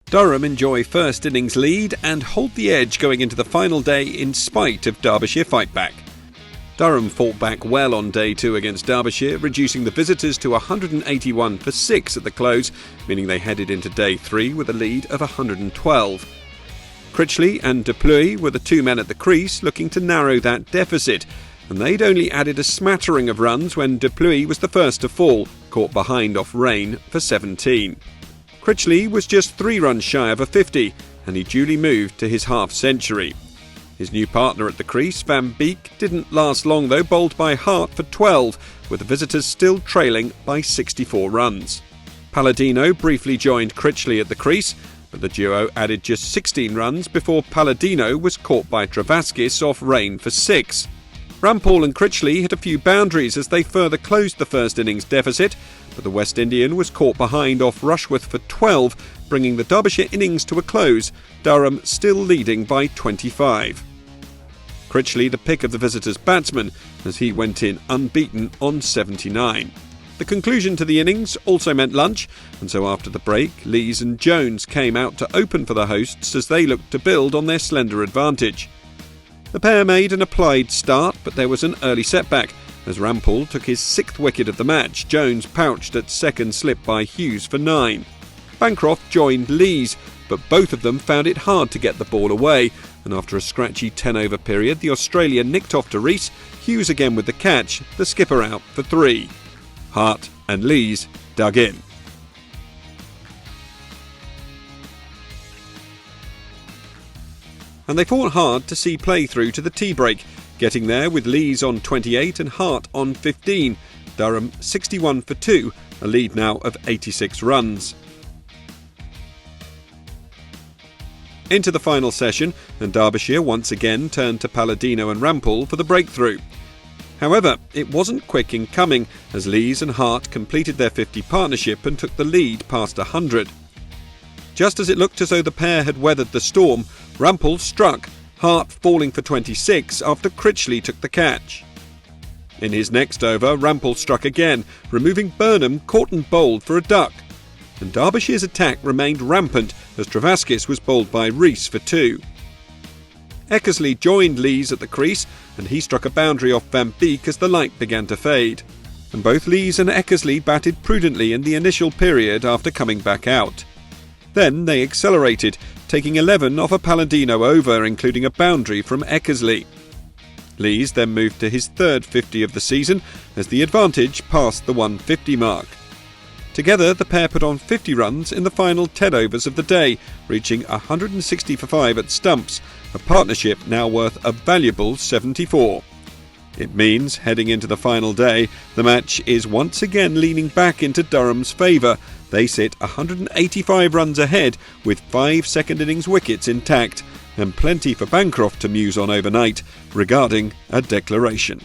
Durham enjoy first innings lead and hold the edge going into the final day in spite of Derbyshire fightback. Durham fought back well on day 2 against Derbyshire, reducing the visitors to 181 for 6 at the close, meaning they headed into day 3 with a lead of 112. Critchley and Dupuis were the two men at the crease looking to narrow that deficit, and they'd only added a smattering of runs when Dupuis was the first to fall, caught behind off Rain for 17. Critchley was just 3 runs shy of a 50, and he duly moved to his half-century. His new partner at the crease, Van Beek, didn't last long though, bowled by Hart for 12, with the visitors still trailing by 64 runs. Palladino briefly joined Critchley at the crease, but the duo added just 16 runs before Palladino was caught by Travaskis off Rain for 6. Rampaul and Critchley hit a few boundaries as they further closed the first innings deficit, but the West Indian was caught behind off Rushworth for 12, bringing the Derbyshire innings to a close, Durham still leading by 25. Critchley the pick of the visitors' batsmen, as he went in unbeaten on 79. The conclusion to the innings also meant lunch, and so after the break, Lees and Jones came out to open for the hosts as they looked to build on their slender advantage. The pair made an applied start, but there was an early setback. As Rampaul took his 6th wicket of the match, Jones pouched at second slip by Hughes for 9. Bancroft joined Lees, but both of them found it hard to get the ball away, and after a scratchy 10-over period, the Australian nicked off to Reece, Hughes again with the catch, the skipper out for 3. Hart and Lees dug in. And they fought hard to see play through to the tea break, getting there with Lees on 28 and Hart on 15. Durham 61 for 2, a lead now of 86 runs. Into the final session, and Derbyshire once again turned to Palladino and Rampaul for the breakthrough. However, it wasn't quick in coming, as Lees and Hart completed their 50 partnership and took the lead past 100. Just as it looked as though the pair had weathered the storm, Rampaul struck, Hart falling for 26 after Critchley took the catch. In his next over, Rampaul struck again, removing Burnham, caught and bowled for a duck. And Derbyshire's attack remained rampant as Travaskis was bowled by Reece for 2. Eckersley joined Lees at the crease, and he struck a boundary off Van Beek as the light began to fade. And both Lees and Eckersley batted prudently in the initial period after coming back out. Then they accelerated, taking 11 off a Palladino over, including a boundary from Eckersley. Lees then moved to his 3rd 50 of the season as the advantage passed the 150 mark. Together, the pair put on 50 runs in the final 10 overs of the day, reaching 160 for 5 at stumps, a partnership now worth a valuable 74. It means, heading into the final day, the match is once again leaning back into Durham's favour. They sit 185 runs ahead with 5 second innings wickets intact, and plenty for Bancroft to muse on overnight regarding a declaration.